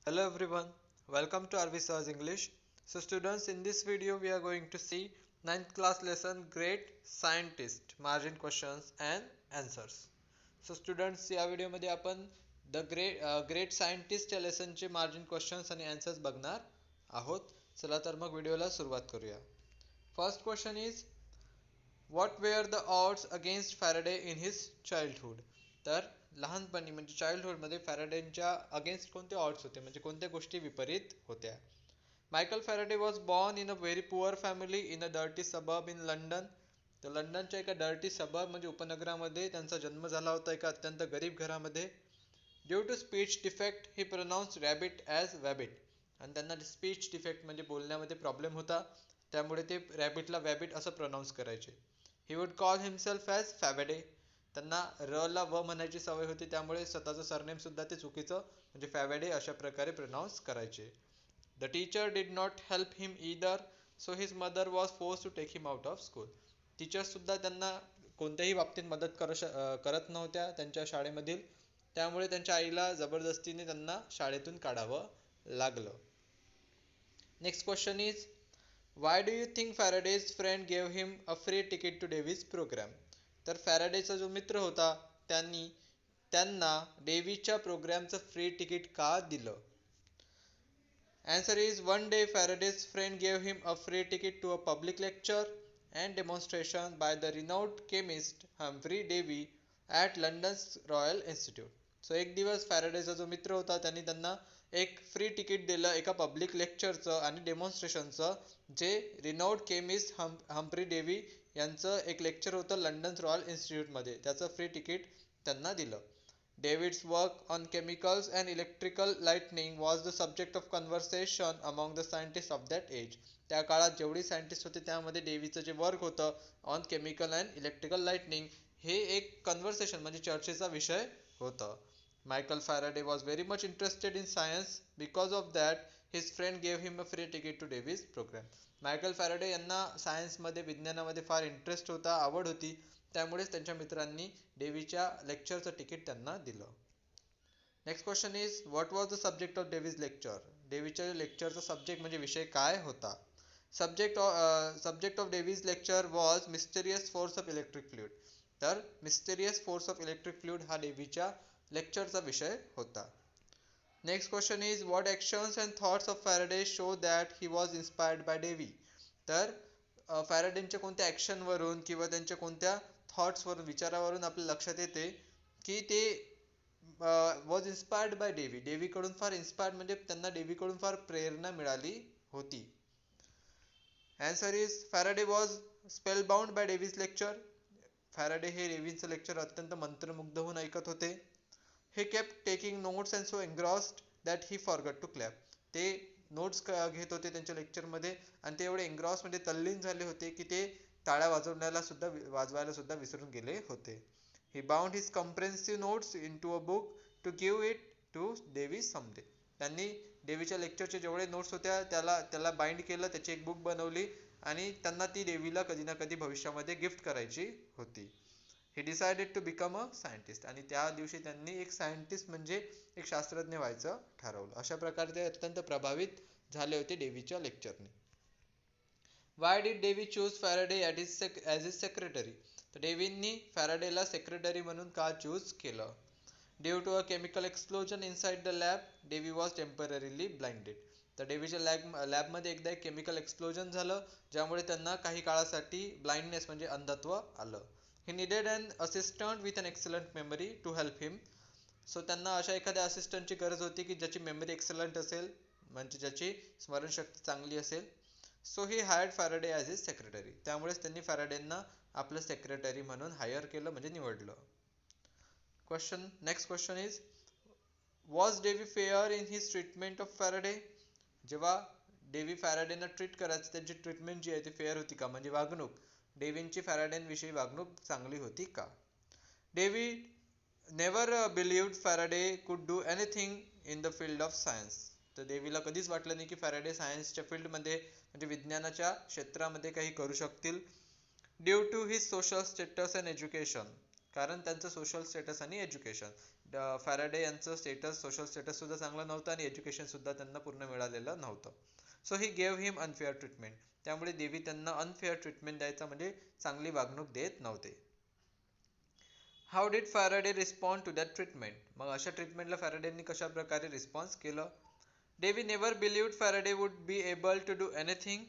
Hello everyone, welcome to Arvisa's English. So students, in this video we are going to see ninth class lesson Great Scientist margin questions and answers. So students, या video मध्ये आपण great scientist या लेसनचे margin questions आणि answers बघणार आहोत. चला तर मग व्हिडिओला सुरुवात करूया. First question is what were the odds against Faraday in his childhood. तर लहानपणी म्हणजे चाइल्डहुडमध्ये फॅरेडेंच्या अगेन्स्ट कोणते ऑड्स होते, म्हणजे कोणत्या गोष्टी विपरीत होत्या. Michael Faraday was born in a very poor family in a dirty सबब इन लंडन. तर लंडनच्या एका डर्टी सबब म्हणजे उपनगरामध्ये त्यांचा जन्म झाला होता, एका अत्यंत गरीब घरामध्ये. Due to speech defect he pronounce rabbit as wabbit. आणि त्यांना स्पीच डिफेक्ट म्हणजे बोलण्यामध्ये प्रॉब्लेम होता, त्यामुळे ते रॅबिटला वॅबिट असं प्रोनाऊन्स करायचे. He would call himself as Fabeday. त्यांना र ला व म्हणायची सवय होती, त्यामुळे स्वतःचं सरनेम सुद्धा ते चुकीचं म्हणजे फॅवेडे अशा प्रकारे प्रोनाऊन्स करायचे. The teacher did not help him either, so his mother was force to take him out of school. Teachers सुद्धा त्यांना कोणत्याही बाबतीत मदत करत नव्हत्या त्यांच्या शाळेमधील, त्यामुळे त्यांच्या आईला जबरदस्तीने त्यांना शाळेतून काढावं लागलं. Next question is why do you think Faraday's friend gave him a free ticket to Davy's programme. तर फॅरेडेचा जो मित्र होता त्यांना डेव्हीच्या प्रोग्रामचं फ्री तिकीट का दिलं. Answer is one day Faraday's friend gave him a free ticket to a public lecture and demonstration by the renowned chemist Humphrey Davy at London's Royal Institute. So एक दिवस फॅरेडेचा जो मित्र होता त्यांनी त्यांना एक फ्री तिकीट दिलं एका पब्लिक लेक्चरचं आणि डेमॉन्स्ट्रेशनचं, जे रिनाउड केमिस्ट हम्फ्री डेव्ही यांचं एक लेक्चर होतं लंडन रॉयल इन्स्टिट्यूटमध्ये, त्याचं फ्री तिकीट त्यांना दिलं. David's work on chemicals and electrical lightning was the subject of conversation among the scientists of that age. त्या काळात जेवढी सायंटिस्ट होते त्यामध्ये डेव्हीचं जे वर्क होतं on chemical and electrical lightning हे एक कन्व्हर्सेशन म्हणजे चर्चेचा विषय होता. Michael Faraday was very much interested in science. Because of that, his friend gave him a free ticket to Davy's program. Michael Faraday यांना सायन्समध्ये विज्ञानामध्ये फार इंटरेस्ट होता, आवड होती, त्यामुळेच त्यांच्या मित्रांनी डेव्हीच्या लेक्चरचं तिकीट त्यांना दिलं. Next question is what was the subject of Davy's lecture. डेव्हीच्या लेक्चरचा सब्जेक्ट म्हणजे विषय काय होता. Subject of Davy's lecture was mysterious force of electric fluid. तर mysterious force of electric fluid हा डेव्हीच्या लेक्चरचा विषय होता. Next question is what actions and thoughts of Faraday show that he was inspired by Davy. तर फॅरेडेंच्या कोणत्या ॲक्शनवरून किंवा त्यांच्या कोणत्या थॉट्सवरून विचारावरून आपल्या लक्षात येते की ते वॉज इन्स्पायर्ड बाय डेव्ही. डेव्हीकडून फार इन्स्पायर्ड म्हणजे त्यांना डेव्हीकडून फार प्रेरणा मिळाली होती. Answer is Faraday was spellbound by Davy's lecture. Faraday हे डेव्हीचं लेक्चर अत्यंत मंत्रमुग्ध होऊन ऐकत होते. He kept taking notes and so engrossed that he forgot to clap. ते नोट्स घेत होते त्यांच्या लेक्चरमध्ये आणि ते एवढे एन्ग्रॉस म्हणजे तल्लीन झाले होते की ते टाळ्या वाजवायला सुद्धा विसरून गेले होते. He bound his comprehensive notes into a book to give it to Davy someday. त्यांनी डेव्हीच्या लेक्चरचे जेवढे नोट्स होत्या त्याला बाइंड केलं, त्याची एक बुक बनवली आणि त्यांना ती डेव्हीला कधी ना कधी भविष्यामध्ये गिफ्ट करायची होती. He decided to become a scientist. आणि त्या दिवशी त्यांनी एक सायंटिस्ट म्हणजे एक शास्त्रज्ञ व्हायचं ठरवलं. अशा प्रकारे ते अत्यंत प्रभावित झाले होते डेव्हीच्या लेक्चरने. Why did Davy choose Faraday as his secretary. तर डेव्हींनी फॅरेडेला सेक्रेटरी म्हणून का चूज केलं. Due to a chemical explosion inside the lab Davy was temporarily blinded. तर डेव्हीच्या लॅबमध्ये एकदा एक केमिकल एक्सप्लोजन झालं, ज्यामुळे त्यांना काही काळासाठी ब्लाइंडनेस म्हणजे अंधत्व आलं. He needed an assistant with an excellent memory to help him. So त्यांना अशा एखाद्या असिस्टंटची गरज होती की ज्याची मेमरी एक्सलंट असेल, म्हणजे ज्याची स्मरणशक्ती चांगली असेल. सो ही hired Faraday as his secretary. त्यामुळेच त्यांनी फॅरेडेंना आपलं सेक्रेटरी म्हणून हायर केलं म्हणजे निवडलं. Next question is was Dewey fair in his treatment of Faraday. जेव्हा डेव्ही फॅरेडेंना ट्रीट करायचं त्यांची ट्रीटमेंट जी आहे ती फेअर होती का, म्हणजे वागणूक डेव्हींची फॅरेडेंविषयी वागणूक चांगली होती का. डेव्ही नेवर बिलीव्ड फॅरेडे कुड do anything in the field of science. तर डेव्हीला कधीच वाटलं नाही की फॅरेडे सायन्सच्या फील्डमध्ये म्हणजे विज्ञानाच्या क्षेत्रामध्ये काही करू शकतील. Due to his social status and education. कारण त्यांचं सोशल स्टेटस आणि एज्युकेशन. फॅराडे यांचं सोशल स्टेटस सुद्धा चांगलं नव्हतं आणि एज्युकेशन सुद्धा त्यांना पूर्ण मिळालेलं नव्हतं. So he gave him unfair treatment. त्यामुळे देवी त्यांना अनफेअर ट्रीटमेंट द्यायचा, म्हणजे चांगली वागणूक देत नव्हते. How did Faraday respond to that treatment. मग अशा ट्रीटमेंटला फॅराडेंनी कशा प्रकारे रिस्पॉन्स केलं. Davy never believed Faraday would be able to do anything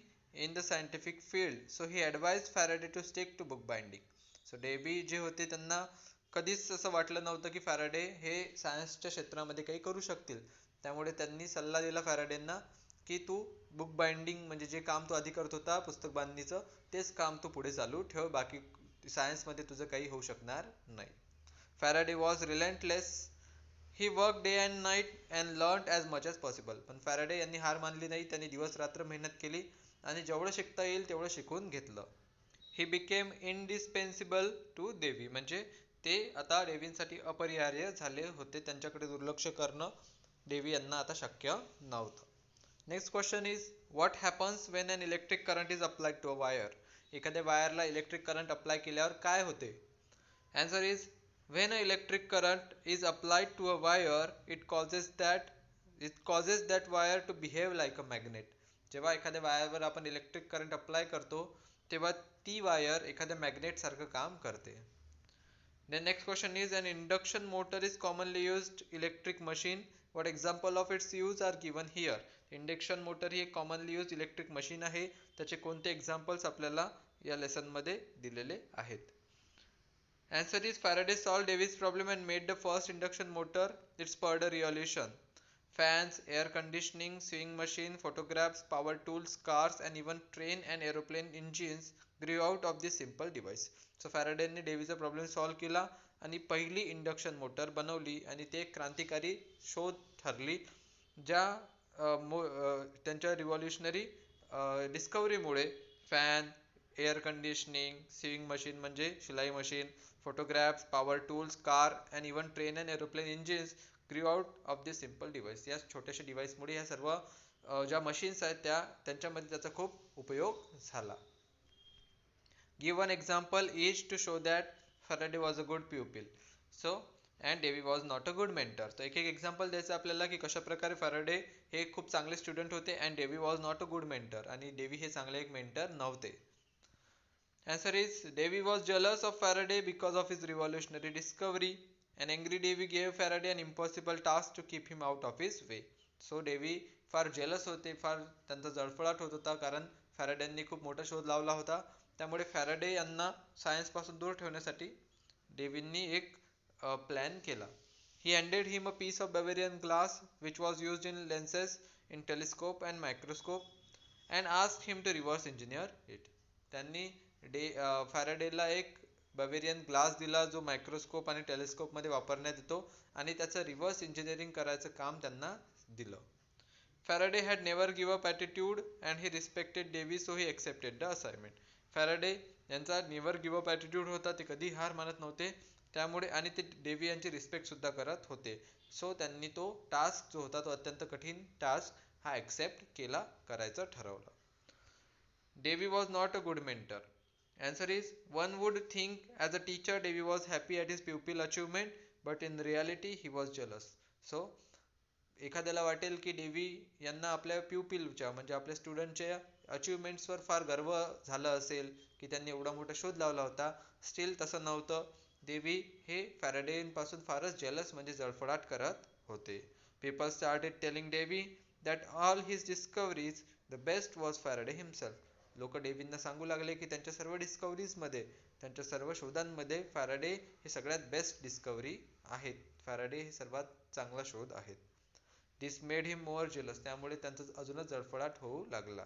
in the scientific field, so he advised Faraday to stick to bookbinding. So Davy जे होते त्यांना कधीच असं वाटलं नव्हतं की फॅराडे हे सायन्सच्या क्षेत्रामध्ये काही करू शकतील. त्यामुळे त्यांनी सल्ला दिला फॅराडेंना की तू बुक बाइंडिंग म्हणजे जे काम तू आधी करत होता पुस्तक बांधणीचं, तेच काम तू पुढे चालू ठेव, बाकी सायन्समध्ये तुझं काही होऊ शकणार नाही. Faraday was relentless. He work day and night and learn as much as possible. पण फॅराडे यांनी हार मानली नाही. त्यांनी दिवस रात्र मेहनत केली आणि जेवढं शिकता येईल तेवढं शिकून घेतलं. ही बिकेम इनडिस्पेन्सिबल टू देवी. म्हणजे ते आता डेवींसाठी अपरिहार्य झाले होते. त्यांच्याकडे दुर्लक्ष करणं देवी यांना आता शक्य नव्हतं. Next question is what happens when an electric current is applied to a wire. एखाद्या वायरला इलेक्ट्रिक करंट अप्लाय केल्यावर काय होते. Answer is when an electric current is applied to a wire, it causes that wire to behave like a magnet. जेव्हा एखाद्या वायरवर आपण electric current apply करतो तेव्हा ती वायर एखाद्या मॅग्नेट सारखं काम करते. The next question is an induction motor is commonly used electric machine. What example of its use are given here. Induction motor ही एक commonly used इलेक्ट्रिक मशीन आहे. त्याचे कोणते एक्झाम्पल्स आपल्याला या लेसन मध्ये दिलेले आहेत. Answer is Faraday solved Davy's problem and made the first induction motor. It spurred a revolution. Fans, air conditioning, sewing machine, photographs, power tools, cars and even train and aeroplane engines grew out of this simple device. So Faraday ने डेव्हीचा problem solve केला आणि पहिली induction motor बनवली आणि ते क्रांतिकारी शोध ठरली. ज्या त्यांच्या रिव्हॉल्युशनरी डिस्कवरीमुळे फॅन, एअर कंडिशनिंग, सिविंग मशीन म्हणजे शिलाई machine, photographs, power tools, car and even train and aeroplane engines grew out of this simple device. या छोट्याशा डिव्हाइस मुळे या सर्व ज्या मशीन्स आहेत त्यांच्यामध्ये त्याचा खूप उपयोग झाला. Give one example each to show that Faraday was a good pupil. So and Davy was not a good mentor. तर एक एक्झाम्पल द्यायचं आपल्याला की कशा प्रकारे फॅराडे हे खूप चांगले स्टुडंट होते and Davy was not a good mentor. आणि डेव्ही हे चांगले एक मेंटर नव्हते. Answer is Davy was jealous of Faraday because of his revolutionary discovery. An angry Davy gave Faraday an impossible task to keep him out of his way. So Davy फार jealous होते, फार त्यांचा जळफळाट होत होता, कारण फॅराडेंनी खूप मोठा शोध लावला होता. त्यामुळे फॅराडे यांना सायन्स पासून दूर ठेवण्यासाठी डेव्हींनी एक प्लॅन केला. He handed him a piece of Bavarian glass which was used in lenses, in telescope and microscope and asked him to reverse engineer it. त्यांनी फॅराडेला एक बवेरियन ग्लास दिला जो मायक्रोस्कोप आणि टेलिस्कोप मध्ये वापरण्यात येतो आणि त्याचं रिव्हर्स इंजिनिअरिंग करायचं काम त्यांना दिलं. Faraday had never give up attitude and he respected Dewey, so he accepted the assignment. Faraday यांचा नेव्हर गिव्ह अप ॲटिट्यूड होता, ते कधी हार मानत नव्हते, त्यामुळे आणि ते डेव्ही यांची रिस्पेक्ट सुद्धा करत होते. सो त्यांनी तो टास्क जो होता तो अत्यंत कठीण टास्क हा एक्सेप्ट केला, करायचं ठरवलं. Davy was not a good mentor. Answer is one would think as a teacher Davy was happy at his pupil achievement, but in reality he was jealous. So एखाद्याला वाटेल की डेव्ही यांना आपल्या प्युपिलच्या म्हणजे आपल्या स्टुडंटच्या अचिव्हमेंट्सवर फार गर्व झाला असेल की त्यांनी एवढा मोठा शोध लावला होता. स्टील तसं नव्हतं. डेव्ही हे फॅराडेपासून फारच जेलस म्हणजे जळफळाट करत होते. People started telling Davy that all his discoveries the best was Faraday himself. लोक डेव्हींना सांगू लागले की त्यांच्या सर्व डिस्कवरीज मध्ये, त्यांच्या सर्व शोधांमध्ये फॅराडे हे सगळ्यात बेस्ट डिस्कवरी आहेत. फॅराडे हे सर्वात चांगला शोध आहेत. दिस मेड हिम मोर जेलस. त्यामुळे त्यांचा अजूनच जळफळाट होऊ लागला.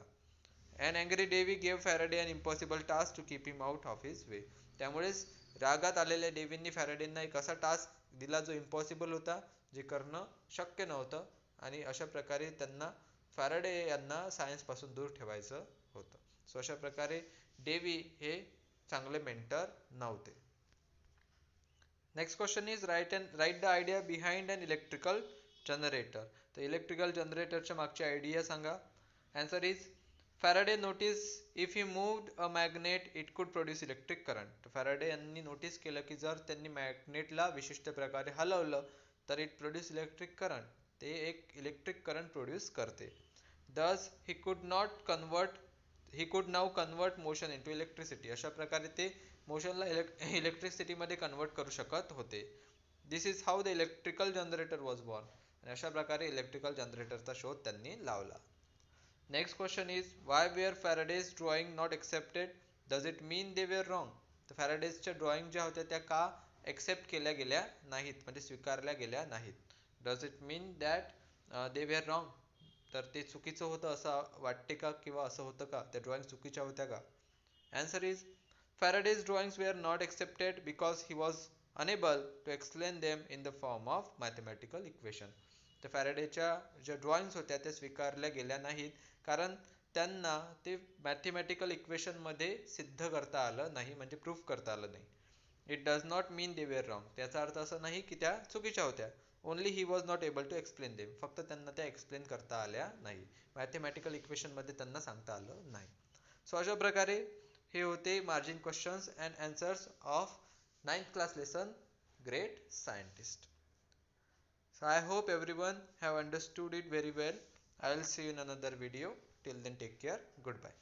An angry Davy gave Faraday an impossible task to keep him out of his way. त्यामुळेच रागात आलेल्या डेव्हींनी फॅराडेंना एक असा टास्क दिला जो इम्पॉसिबल होता, जे करणं शक्य नव्हतं, आणि अशा प्रकारे त्यांना फॅराडे यांना सायन्स पासून दूर ठेवायचं होतं. सो अशा प्रकारे डेव्ही हे चांगले मेंटर नव्हते. Next question is write the idea behind an electrical generator. तर इलेक्ट्रिकल जनरेटरच्या मागची आयडिया सांगा. Answer is Faraday notice if he moved a magnet it could produce electric current. Faraday यांनी नोटीस केलं की जर त्यांनी मॅग्नेटला विशिष्ट प्रकारे हलवलं तर इट प्रोड्यूस इलेक्ट्रिक करंट, ते एक इलेक्ट्रिक करंट प्रोड्यूस करते. Thus he could now convert motion into electricity. अशा प्रकारे ते मोशनला इलेक्ट्रिसिटी मध्ये कन्वर्ट करू शकत होते. This is how the electrical generator was born. आणि अशा प्रकारे इलेक्ट्रिकल जनरेटरचा शोध त्यांनी लावला. Next question is why were Faraday's drawing not accepted. Does it mean they were wrong. तर फॅराडेजच्या ड्रॉइंग ज्या होत्या त्या का एक्सेप्ट केल्या गेल्या नाहीत, म्हणजे स्वीकारल्या गेल्या नाहीत. Does it mean that they were wrong. तर ते चुकीचं होतं असं वाटते का, किंवा असं होतं का, त्या ड्रॉइंग चुकीच्या होत्या का. Answer is Faraday's drawings were not accepted because he was unable to explain them in the form of mathematical equation. तर फॅराडेच्या ज्या ड्रॉइंग्स होत्या त्या स्वीकारल्या गेल्या नाहीत कारण त्यांना ते मॅथमॅटिकल इक्वेशनमध्ये सिद्ध करता आलं नाही, म्हणजे प्रूफ करता आलं नाही. It does not mean they were wrong. त्याचा अर्थ असं नाही की त्या चुकीच्या होत्या. Only he was not able to explain them. फक्त त्यांना त्या एक्सप्लेन करता आल्या नाही, मॅथमॅटिकल इक्वेशनमध्ये त्यांना सांगता आलं नाही. सो अशा प्रकारे हे होते margin questions and answers of 9th class lesson great scientist. So I hope everyone have understood it very well. I will see you in another video. Till then, take care. Goodbye.